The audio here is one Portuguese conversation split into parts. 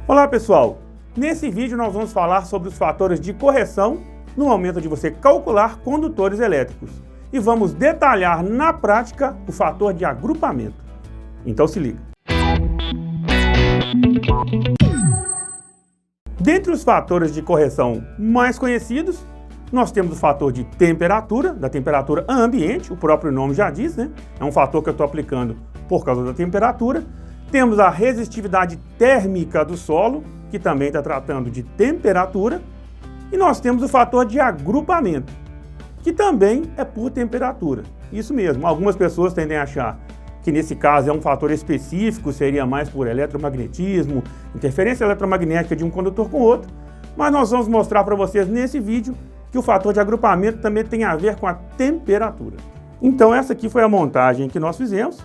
Olá pessoal, nesse vídeo nós vamos falar sobre os fatores de correção no momento de você calcular condutores elétricos e vamos detalhar na prática o fator de agrupamento. Então se liga. Dentre os fatores de correção mais conhecidos, nós temos o fator de temperatura, da temperatura ambiente, o próprio nome já diz, né? É um fator que eu estou aplicando por causa da temperatura. Temos a resistividade térmica do solo, que também está tratando de temperatura. E nós temos o fator de agrupamento, que também é por temperatura. Isso mesmo, algumas pessoas tendem a achar que nesse caso é um fator específico, seria mais por eletromagnetismo, interferência eletromagnética de um condutor com outro, mas nós vamos mostrar para vocês nesse vídeo que o fator de agrupamento também tem a ver com a temperatura. Então essa aqui foi a montagem que nós fizemos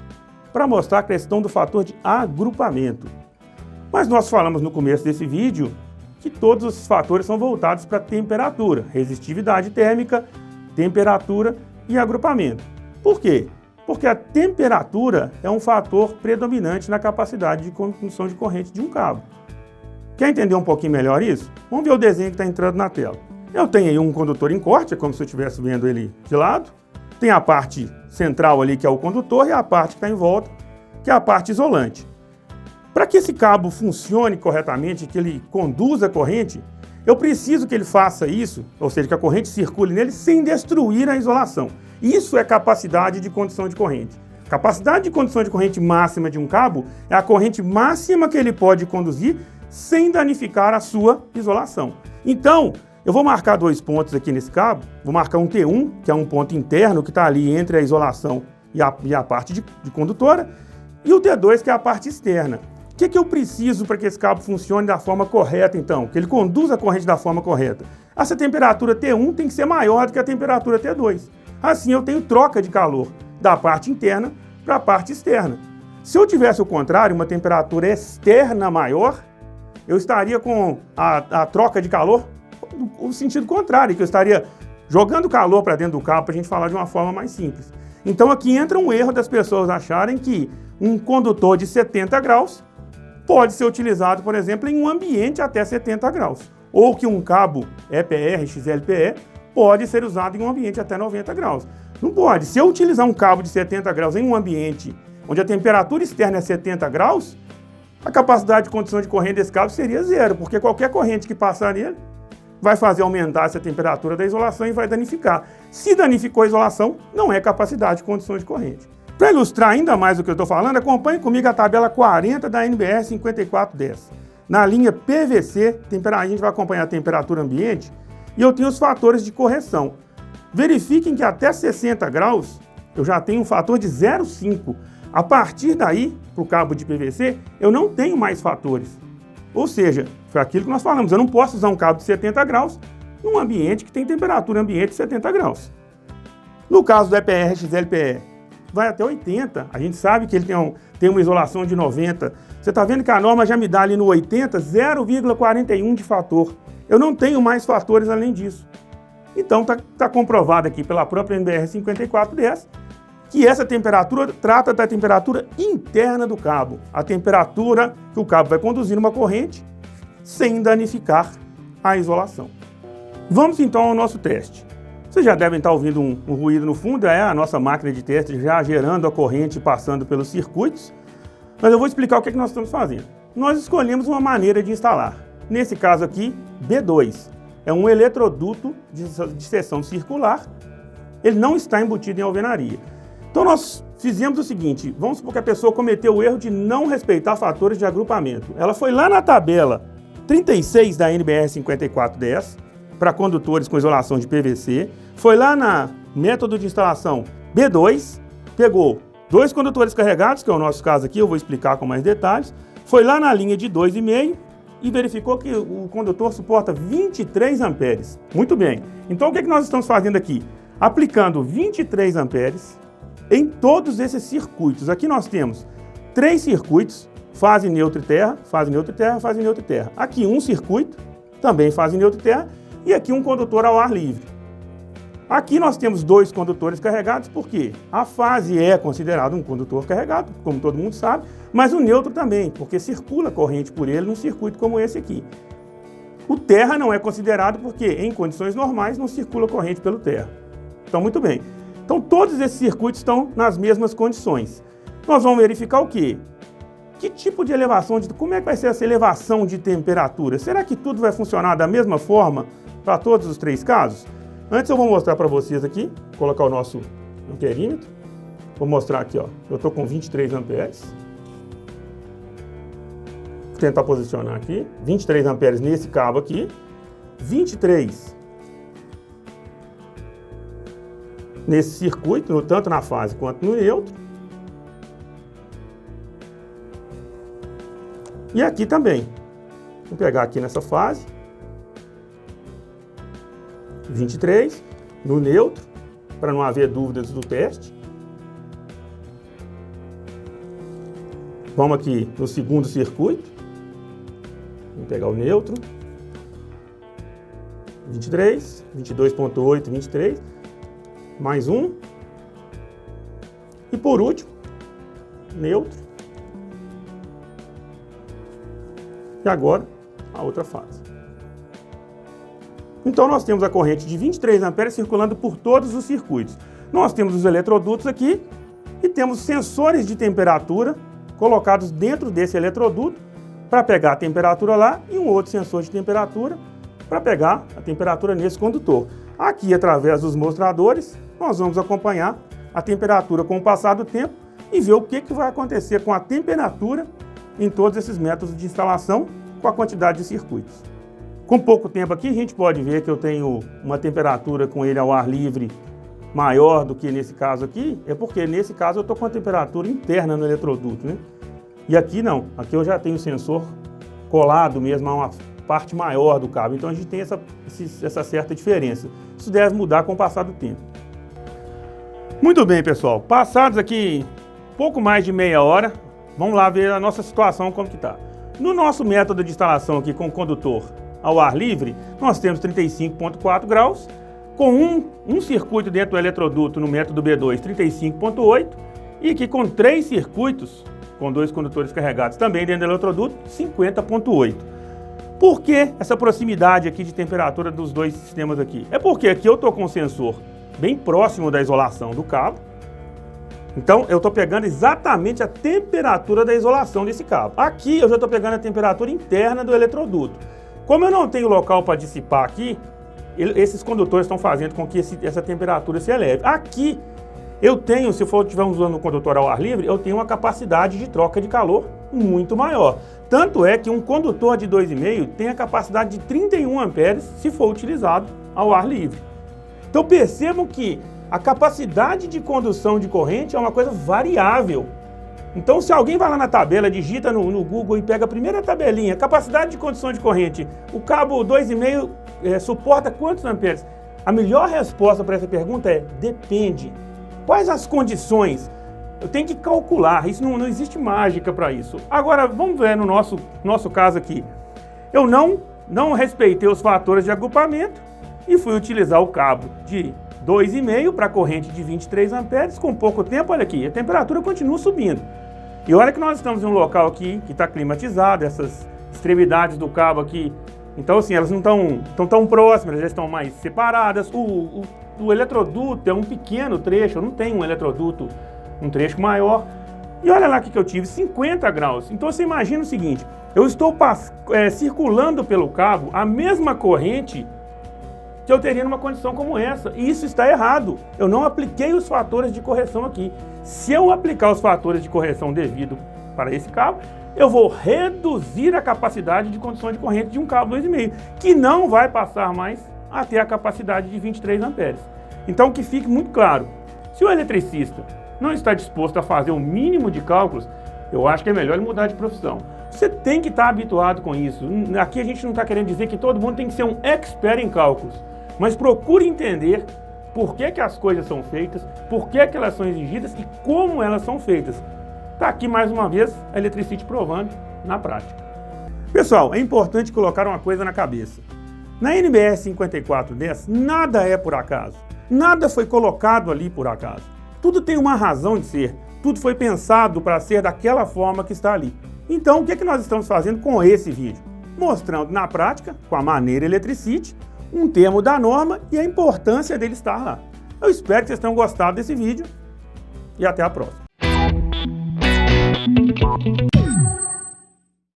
para mostrar a questão do fator de agrupamento. Mas nós falamos no começo desse vídeo que todos os fatores são voltados para a temperatura, resistividade térmica, temperatura e agrupamento. Por quê? Porque a temperatura é um fator predominante na capacidade de condução de corrente de um cabo. Quer entender um pouquinho melhor isso? Vamos ver o desenho que está entrando na tela. Eu tenho aí um condutor em corte, é como se eu estivesse vendo ele de lado. Tem a parte central ali, que é o condutor, e a parte que está em volta, que é a parte isolante. Para que esse cabo funcione corretamente, que ele conduza a corrente, eu preciso que ele faça isso, ou seja, que a corrente circule nele sem destruir a isolação. Isso é capacidade de condução de corrente. Capacidade de condução de corrente máxima de um cabo é a corrente máxima que ele pode conduzir sem danificar a sua isolação. Então, eu vou marcar dois pontos aqui nesse cabo, vou marcar um T1, que é um ponto interno que está ali entre a isolação e a parte de condutora, e o T2, que é a parte externa. O que eu preciso para que esse cabo funcione da forma correta, então? Que ele conduza a corrente da forma correta? Essa temperatura T1 tem que ser maior do que a temperatura T2. Assim eu tenho troca de calor da parte interna para a parte externa. Se eu tivesse o contrário, uma temperatura externa maior, eu estaria com a troca de calor no sentido contrário, que eu estaria jogando calor para dentro do cabo, para a gente falar de uma forma mais simples. Então aqui entra um erro das pessoas acharem que um condutor de 70 graus pode ser utilizado, por exemplo, em um ambiente até 70 graus. Ou que um cabo EPR, XLPE, pode ser usado em um ambiente até 90 graus. Não pode. Se eu utilizar um cabo de 70 graus em um ambiente onde a temperatura externa é 70 graus, a capacidade de condução de corrente desse cabo seria zero, porque qualquer corrente que passar nele vai fazer aumentar essa temperatura da isolação e vai danificar. Se danificou a isolação, não é capacidade de condução de corrente. Para ilustrar ainda mais o que eu estou falando, acompanhe comigo a tabela 40 da NBR 5410. Na linha PVC, a gente vai acompanhar a temperatura ambiente e eu tenho os fatores de correção. Verifiquem que até 60 graus eu já tenho um fator de 0,5. A partir daí, para o cabo de PVC, eu não tenho mais fatores. Ou seja, foi aquilo que nós falamos, eu não posso usar um cabo de 70 graus num ambiente que tem temperatura ambiente de 70 graus. No caso do EPR XLPE, vai até 80, a gente sabe que ele tem uma isolação de 90. Você está vendo que a norma já me dá ali no 80, 0,41 de fator. Eu não tenho mais fatores além disso. Então está comprovado aqui pela própria NBR 5410 que essa temperatura trata da temperatura interna do cabo, a temperatura que o cabo vai conduzir uma corrente sem danificar a isolação. Vamos então ao nosso teste. Vocês já devem estar ouvindo um ruído no fundo, é a nossa máquina de teste já gerando a corrente passando pelos circuitos, mas eu vou explicar o que nós estamos fazendo. Nós escolhemos uma maneira de instalar. Nesse caso aqui, B2, é um eletroduto de seção circular, ele não está embutido em alvenaria. Então nós fizemos o seguinte, vamos supor que a pessoa cometeu o erro de não respeitar fatores de agrupamento. Ela foi lá na tabela 36 da NBR 5410, para condutores com isolação de PVC, foi lá na método de instalação B2, pegou dois condutores carregados, que é o nosso caso aqui, eu vou explicar com mais detalhes, foi lá na linha de 2,5 e verificou que o condutor suporta 23 amperes. Muito bem, então o que nós estamos fazendo aqui? Aplicando 23 amperes em todos esses circuitos. Aqui nós temos 3 circuitos, fase neutra e terra, fase neutra e terra, fase neutra e terra. Aqui um circuito, também fase neutra e terra, e aqui um condutor ao ar livre. Aqui nós temos dois condutores carregados, porque a fase é considerado um condutor carregado, como todo mundo sabe, mas o neutro também, porque circula corrente por ele num circuito como esse aqui. O terra não é considerado porque, em condições normais, não circula corrente pelo terra. Então, muito bem. Então, todos esses circuitos estão nas mesmas condições. Nós vamos verificar o quê? Que tipo de elevação, como é que vai ser essa elevação de temperatura? Será que tudo vai funcionar da mesma forma para todos os três casos? Antes eu vou mostrar para vocês aqui, colocar o nosso amperímetro. Vou mostrar aqui, ó. Eu estou com 23 amperes. Vou tentar posicionar aqui. 23 amperes nesse cabo aqui. 23 nesse circuito, tanto na fase quanto no neutro. E aqui também. Vou pegar aqui nessa fase. 23 no neutro, para não haver dúvidas do teste. Vamos aqui no segundo circuito. Vamos pegar o neutro. 23, 22.8, 23. Mais um. E por último, neutro. E agora, a outra fase. Então nós temos a corrente de 23 amperes circulando por todos os circuitos. Nós temos os eletrodutos aqui e temos sensores de temperatura colocados dentro desse eletroduto para pegar a temperatura lá e um outro sensor de temperatura para pegar a temperatura nesse condutor. Aqui, através dos mostradores, nós vamos acompanhar a temperatura com o passar do tempo e ver o que vai acontecer com a temperatura em todos esses métodos de instalação com a quantidade de circuitos. Com pouco tempo aqui, a gente pode ver que eu tenho uma temperatura com ele ao ar livre maior do que nesse caso aqui, é porque nesse caso eu estou com a temperatura interna no eletroduto, né? E aqui não, aqui eu já tenho o sensor colado mesmo a uma parte maior do cabo, então a gente tem essa certa diferença. Isso deve mudar com o passar do tempo. Muito bem, pessoal, passados aqui pouco mais de meia hora, vamos lá ver a nossa situação como que está. No nosso método de instalação aqui com o condutor ao ar livre, nós temos 35.4 graus, com um circuito dentro do eletroduto no método B2, 35.8, e aqui com 3 circuitos, com 2 condutores carregados também dentro do eletroduto, 50.8. Por que essa proximidade aqui de temperatura dos dois sistemas aqui? É porque aqui eu estou com o sensor bem próximo da isolação do cabo, então eu estou pegando exatamente a temperatura da isolação desse cabo. Aqui eu já estou pegando a temperatura interna do eletroduto. Como eu não tenho local para dissipar aqui, esses condutores estão fazendo com que essa temperatura se eleve. Aqui eu tenho, se estivermos usando um condutor ao ar livre, eu tenho uma capacidade de troca de calor muito maior. Tanto é que um condutor de 2,5 tem a capacidade de 31 amperes se for utilizado ao ar livre. Então percebam que a capacidade de condução de corrente é uma coisa variável. Então, se alguém vai lá na tabela, digita no Google e pega a primeira tabelinha, capacidade de condução de corrente, o cabo 2,5 suporta quantos amperes? A melhor resposta para essa pergunta é depende. Quais as condições? Eu tenho que calcular, isso não existe mágica para isso. Agora, vamos ver no nosso caso aqui. Eu não respeitei os fatores de agrupamento e fui utilizar o cabo de 2,5 para a corrente de 23 amperes, com pouco tempo, olha aqui, a temperatura continua subindo. E olha que nós estamos em um local aqui que está climatizado, essas extremidades do cabo aqui, então assim, elas não estão tão próximas, elas já estão mais separadas. O eletroduto é um pequeno trecho, eu não tenho um eletroduto, um trecho maior. E olha lá o que eu tive, 50 graus. Então você imagina o seguinte, eu estou circulando pelo cabo a mesma corrente que eu teria numa condição como essa. E isso está errado. Eu não apliquei os fatores de correção aqui. Se eu aplicar os fatores de correção devido para esse cabo, eu vou reduzir a capacidade de condução de corrente de um cabo 2,5, que não vai passar mais a ter a capacidade de 23 amperes. Então, que fique muito claro, se o eletricista não está disposto a fazer o mínimo de cálculos, eu acho que é melhor ele mudar de profissão. Você tem que estar habituado com isso. Aqui a gente não está querendo dizer que todo mundo tem que ser um expert em cálculos, mas procure entender por que as coisas são feitas, por que elas são exigidas e como elas são feitas. Está aqui mais uma vez a Electricity provando na prática. Pessoal, é importante colocar uma coisa na cabeça. Na NBR 5410, nada é por acaso. Nada foi colocado ali por acaso. Tudo tem uma razão de ser. Tudo foi pensado para ser daquela forma que está ali. Então, o que nós estamos fazendo com esse vídeo? Mostrando na prática, com a maneira Eletricity, um termo da norma e a importância dele estar lá. Eu espero que vocês tenham gostado desse vídeo e até a próxima.